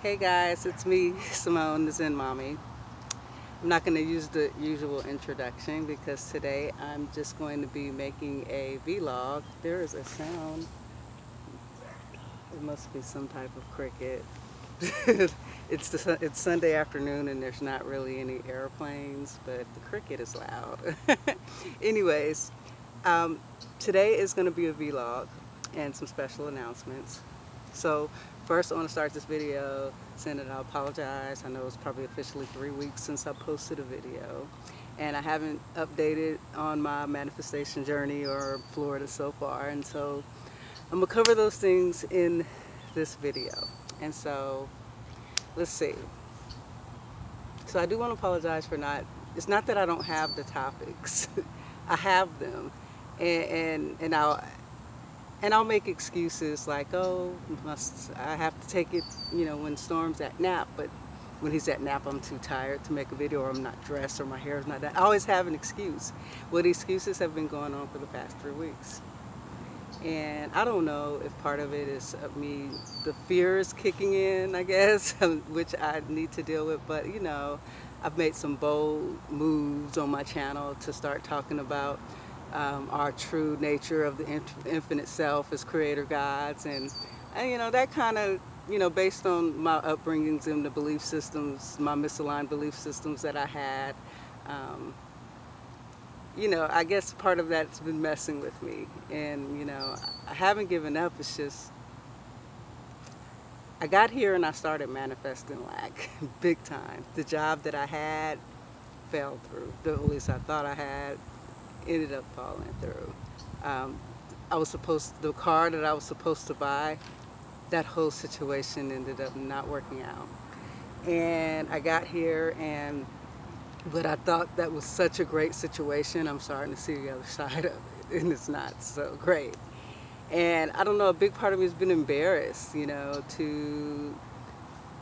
Hey guys, it's me, Simone, the Zen Mommy. I'm not going to use the usual introduction because today I'm just going to be making a vlog. There is a sound. It must be some type of cricket. It's Sunday afternoon and there's not really any airplanes, but the cricket is loud. Anyways, um, today is going to be a vlog and some special announcements. So first I want to start this video saying that I apologize. I know it's probably officially 3 weeks since I posted a video and I haven't updated on my manifestation journey or Florida so far, and so I'm gonna cover those things in this video. And so let's see. So I do want to apologize for it's not that I don't have the topics. I have them, and I'll make excuses like, oh, I have to take it, when Storm's at nap, but when he's at nap, I'm too tired to make a video, or I'm not dressed, or my hair is not done. I always have an excuse. Well, the excuses have been going on for the past 3 weeks. And I don't know if part of it is the fear is kicking in, I guess, which I need to deal with, but I've made some bold moves on my channel to start talking about our true nature of the infinite self as creator gods, and that kind of based on my upbringings and the belief systems, my misaligned belief systems that I had, I guess part of that's been messing with me, and I haven't given up. It's just I got here and I started manifesting lack big time. The job that I had fell through, at least I thought I had, ended up falling through. The car that I was supposed to buy, that whole situation ended up not working out. And I got here, but I thought that was such a great situation. I'm starting to see the other side of it, and it's not so great. And I don't know, a big part of me has been embarrassed,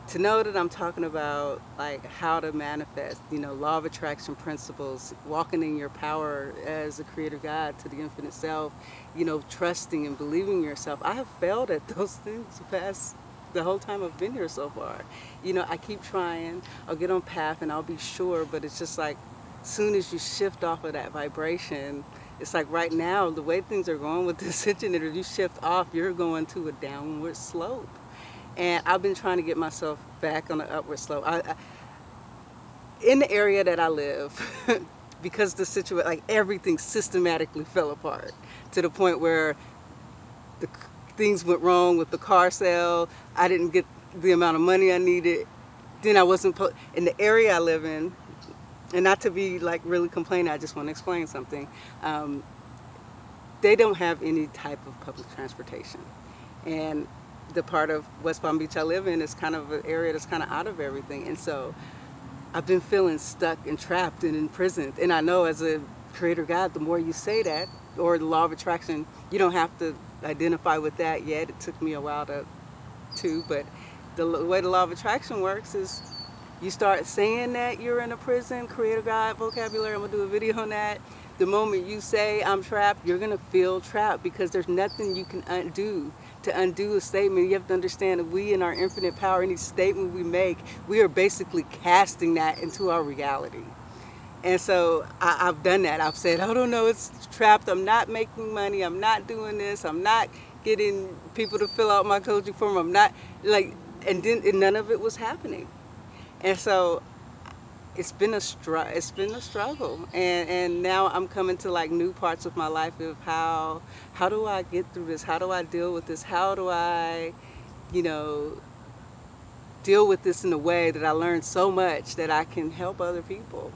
to know that I'm talking about like how to manifest, law of attraction principles, walking in your power as a creator God to the infinite self, trusting and believing yourself. I have failed at those things the whole time I've been here so far. I keep trying, I'll get on path and I'll be sure, but it's just like, soon as you shift off of that vibration, it's like right now, the way things are going with this internet, if you shift off, you're going to a downward slope. And I've been trying to get myself back on an upward slope. In the area that I live, because the situation, like everything systematically fell apart to the point where things went wrong with the car sale. I didn't get the amount of money I needed. Then I wasn't in the area I live in, and not to be like really complaining, I just want to explain something. They don't have any type of public transportation. And the part of West Palm Beach I live in is kind of an area that's kind of out of everything. And so I've been feeling stuck and trapped and imprisoned. And I know as a creator God, the more you say that, or the law of attraction, you don't have to identify with that yet. It took me a while to, but the way the law of attraction works is you start saying that you're in a prison, creator God vocabulary. I'm gonna do a video on that. The moment you say I'm trapped, you're gonna feel trapped, because there's nothing you can undo. To undo a statement, you have to understand that we, in our infinite power, any statement we make, we are basically casting that into our reality. And so I've done that. I've said, oh no, it's trapped. I'm not making money. I'm not doing this. I'm not getting people to fill out my coaching form. I'm not and none of it was happening. And so it's been a struggle, and now I'm coming to like new parts of my life of how do I get through this? How do I deal with this? How do I, deal with this in a way that I learned so much that I can help other people?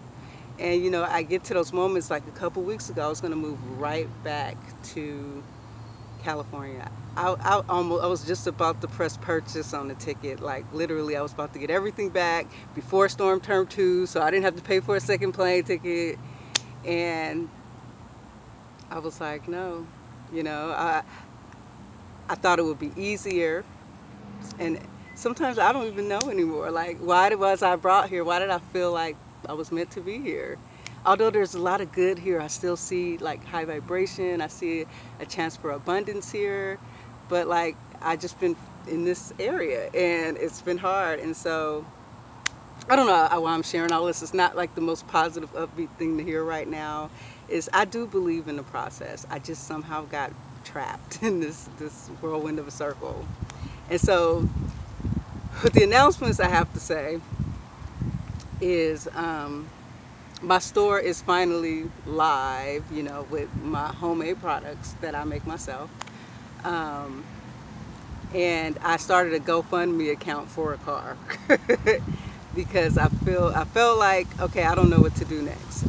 And I get to those moments. Like a couple weeks ago, I was going to move right back to California. I was just about to press purchase on the ticket. Like literally, I was about to get everything back before Storm Term 2, so I didn't have to pay for a second plane ticket. And I was like, no, I thought it would be easier. And sometimes I don't even know anymore. Like, why was I brought here? Why did I feel like I was meant to be here? Although there's a lot of good here, I still see like high vibration. I see a chance for abundance here. But like, I just been in this area and it's been hard. And so I don't know why I'm sharing all this. It's not like the most positive, upbeat thing to hear right now. Is I do believe in the process. I just somehow got trapped in this whirlwind of a circle. And so with the announcements, I have to say is my store is finally live, you know, with my homemade products that I make myself. And I started a GoFundMe account for a car because I felt like, okay, I don't know what to do next.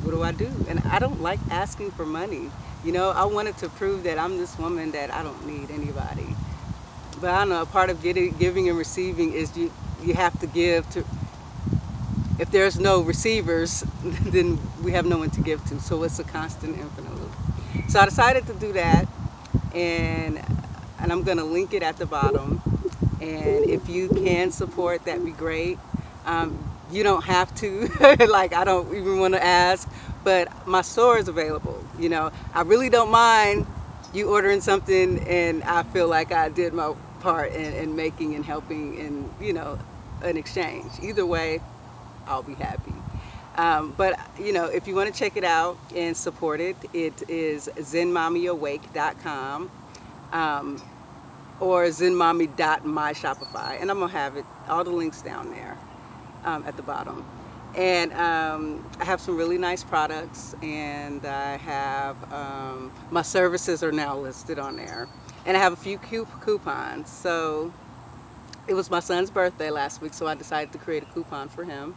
What do I do? And I don't like asking for money. You know, I wanted to prove that I'm this woman that I don't need anybody. But I don't know, a part of giving and receiving is you have to give to. If there's no receivers, then we have no one to give to. So it's a constant infinite loop. So I decided to do that, and I'm going to link it at the bottom. And if you can support, that'd be great. You don't have to, like I don't even want to ask, but my store is available. You know, I really don't mind you ordering something and I feel like I did my part in making and helping and, you know, an exchange. Either way, I'll be happy. But, you know, if you want to check it out and support it, it is zenmommyawake.com or zenmommy.myshopify. And I'm going to have all the links down there at the bottom. And I have some really nice products, and I have my services are now listed on there. And I have a few coupons. So it was my son's birthday last week, so I decided to create a coupon for him.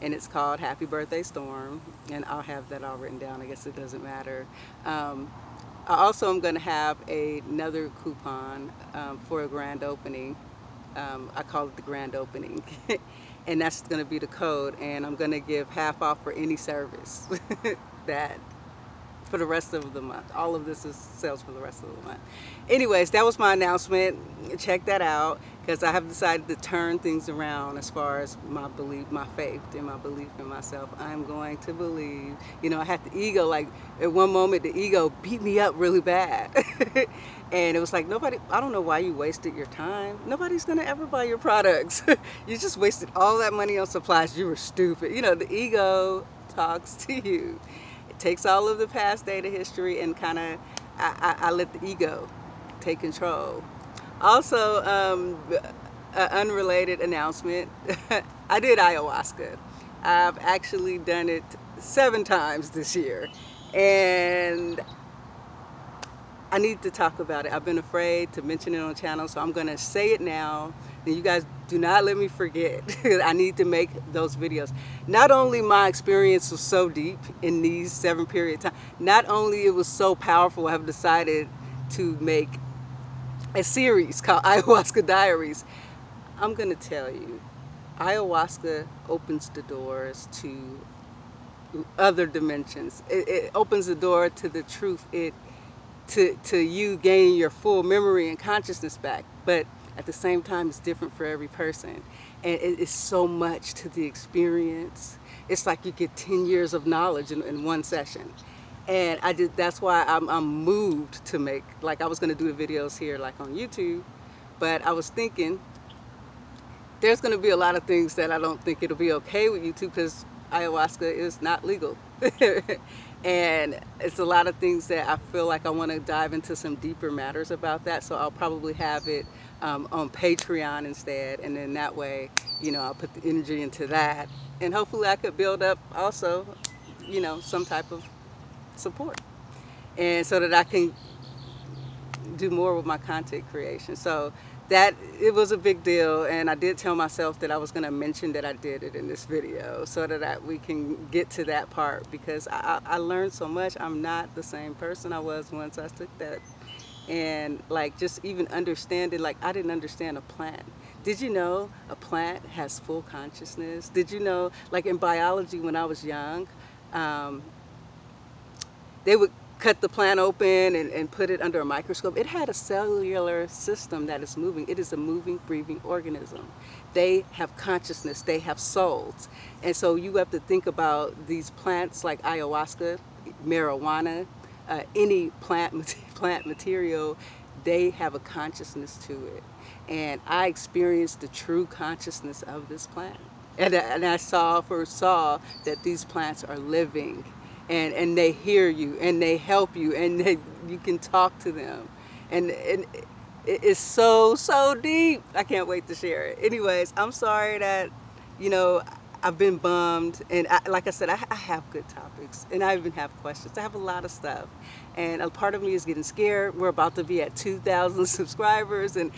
And it's called Happy Birthday Storm, and I'll have that all written down. I guess it doesn't matter. I also am going to have another coupon for a grand opening. I call it the grand opening, and that's going to be the code. And I'm going to give half off for any service that for the rest of the month. All of this is sales for the rest of the month. Anyways, that was my announcement. Check that out, because I have decided to turn things around as far as my belief, my faith, and my belief in myself. I'm going to believe. You know, I had the ego, like at one moment the ego beat me up really bad. And it was like, nobody, I don't know why you wasted your time. Nobody's gonna ever buy your products. You just wasted all that money on supplies. You were stupid. You know, the ego talks to you. It takes all of the past data history and kind of, I let the ego take control. Also, an unrelated announcement, I did ayahuasca. I've actually done it 7 times this year, and I need to talk about it. I've been afraid to mention it on the channel, so I'm gonna say it now. And you guys do not let me forget. I need to make those videos. Not only my experience was so deep in these 7 period times, not only it was so powerful, I have decided to make a series called Ayahuasca Diaries. I'm gonna tell you, ayahuasca opens the doors to other dimensions. It opens the door to the truth. To you gaining your full memory and consciousness back. But at the same time, it's different for every person. And it is so much to the experience. It's like you get 10 years of knowledge in one session. And that's why I'm moved to make, like I was gonna do the videos here like on YouTube, but I was thinking there's gonna be a lot of things that I don't think it'll be okay with YouTube, because ayahuasca is not legal. And it's a lot of things that I feel like I want to dive into some deeper matters about that. So I'll probably have it on Patreon instead. And then that way, you know, I'll put the energy into that. And hopefully I could build up also, you know, some type of support. And so that I can do more with my content creation. So that, it was a big deal, and I did tell myself that I was going to mention that I did it in this video so that we can get to that part, because I learned so much. I'm not the same person I was once I took that. And like just even understanding, like I didn't understand a plant. Did you know a plant has full consciousness? Did you know, like in biology when I was young, they would cut the plant open and put it under a microscope. It had a cellular system that is moving. It is a moving, breathing organism. They have consciousness, they have souls. And so you have to think about these plants like ayahuasca, marijuana, any plant material, they have a consciousness to it. And I experienced the true consciousness of this plant. And I foresaw that these plants are living, and they hear you and they help you, and you can talk to them. And it's so deep. I can't wait to share it. Anyways, I'm sorry that, you know, I've been bummed, and like I said, I have good topics, and I even have questions. I have a lot of stuff, and a part of me is getting scared. We're about to be at 2,000 subscribers, and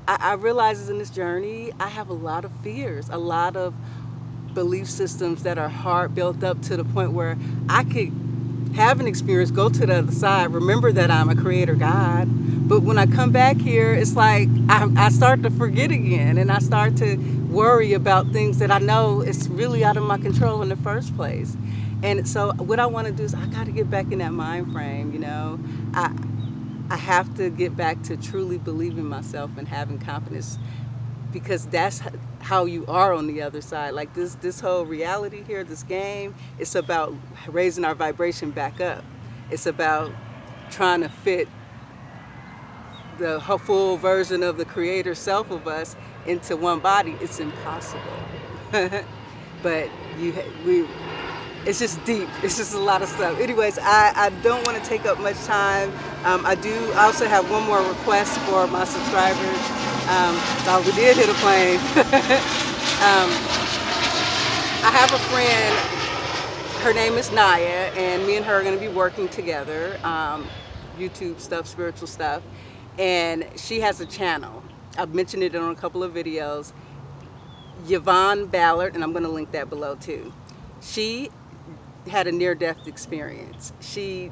I realize in this journey, I have a lot of fears, a lot of belief systems that are hard built up to the point where I could have an experience, go to the other side, remember that I'm a creator God, but when I come back here, it's like I start to forget again, and I start to worry about things that I know it's really out of my control in the first place. And so what I want to do is I got to get back in that mind frame, you know. I have to get back to truly believing myself and having confidence, because that's how you are on the other side. Like this whole reality here, this game, it's about raising our vibration back up. It's about trying to fit the full version of the creator self of us into one body. It's impossible. But it's just deep. It's just a lot of stuff. Anyways, I don't want to take up much time. I also have one more request for my subscribers. We did hit a plane. I have a friend, her name is Naya, and me and her are going to be working together, YouTube stuff, spiritual stuff, and she has a channel. I've mentioned it on a couple of videos, Yvonne Ballard, and I'm going to link that below too. She had a near-death experience. She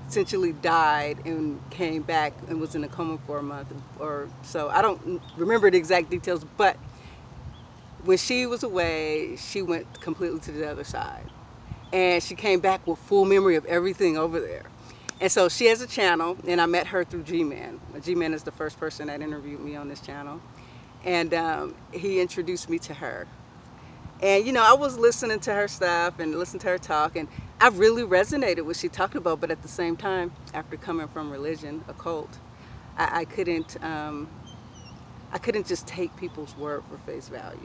essentially died and came back and was in a coma for a month or so. I don't remember the exact details, but when she was away, she went completely to the other side. And she came back with full memory of everything over there. And so she has a channel, and I met her through G-Man. G-Man is the first person that interviewed me on this channel. And he introduced me to her. And, you know, I was listening to her stuff and listening to her talk, and I really resonated with what she talked about. But at the same time, after coming from religion, a cult, I couldn't just take people's word for face value.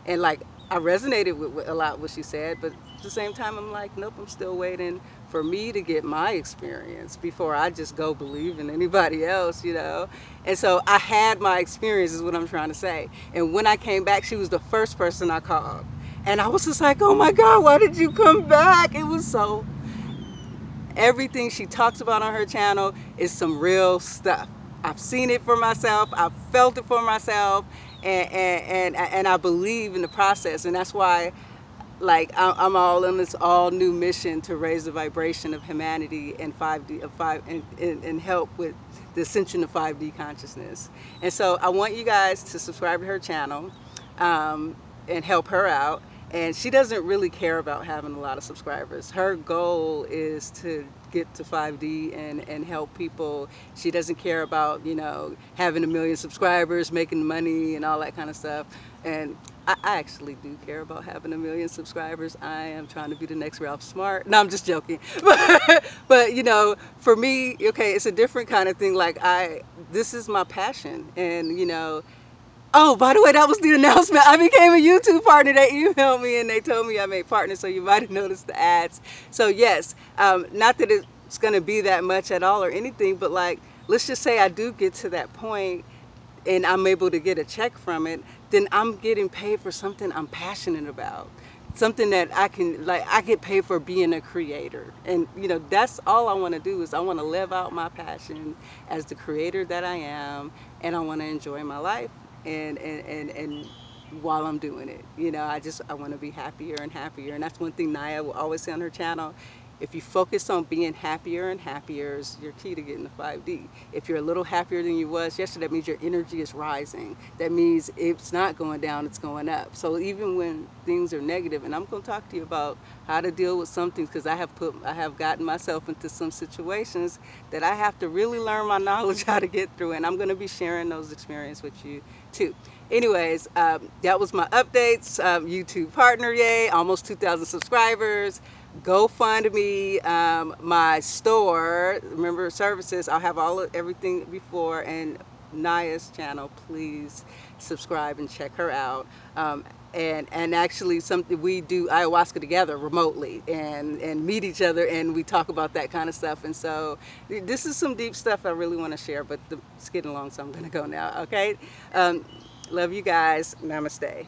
And like, I resonated with a lot what she said, but at the same time, I'm like, nope, I'm still waiting for me to get my experience before I just go believe in anybody else, you know? And so I had my experience is what I'm trying to say. And when I came back, she was the first person I called. And I was just like, oh my God, why did you come back? It was so, everything she talks about on her channel is some real stuff. I've seen it for myself, I've felt it for myself, and I believe in the process. And that's why, like, I'm all in this all new mission to raise the vibration of humanity and 5D and help with the ascension of 5D consciousness. And so I want you guys to subscribe to her channel and help her out. And she doesn't really care about having a lot of subscribers. Her goal is to get to 5D and help people. She doesn't care about, you know, having 1 million subscribers, making money and all that kind of stuff. And I actually do care about having 1 million subscribers. I am trying to be the next Ralph Smart. No, I'm just joking. But you know, for me, okay, it's a different kind of thing. Like, this is my passion. And, you know, oh, by the way, that was the announcement. I became a YouTube partner. They emailed me and they told me I made partners, so you might have noticed the ads. So yes, not that it's going to be that much at all or anything, but like, let's just say I do get to that point and I'm able to get a check from it, then I'm getting paid for something I'm passionate about. Something that I get paid for being a creator. And you know, that's all I want to do, is I want to live out my passion as the creator that I am, and I want to enjoy my life. And while I'm doing it, you know, I want to be happier and happier. And that's one thing Naya will always say on her channel: if you focus on being happier and happier, is your key to getting to 5D. If you're a little happier than you was yesterday, that means your energy is rising. That means it's not going down, it's going up. So even when things are negative, and I'm going to talk to you about how to deal with some things, because I have gotten myself into some situations that I have to really learn my knowledge how to get through, and I'm going to be sharing those experiences with you too. Anyways, that was my updates. YouTube partner, yay, almost 2,000 subscribers. Go find me my store. Remember services. I'll have everything before, and Naya's channel. Please subscribe and check her out. And actually, something we do ayahuasca together remotely, and meet each other, and we talk about that kind of stuff. And so this is some deep stuff I really want to share, but it's getting long, so I'm going to go now. Okay. Love you guys. Namaste.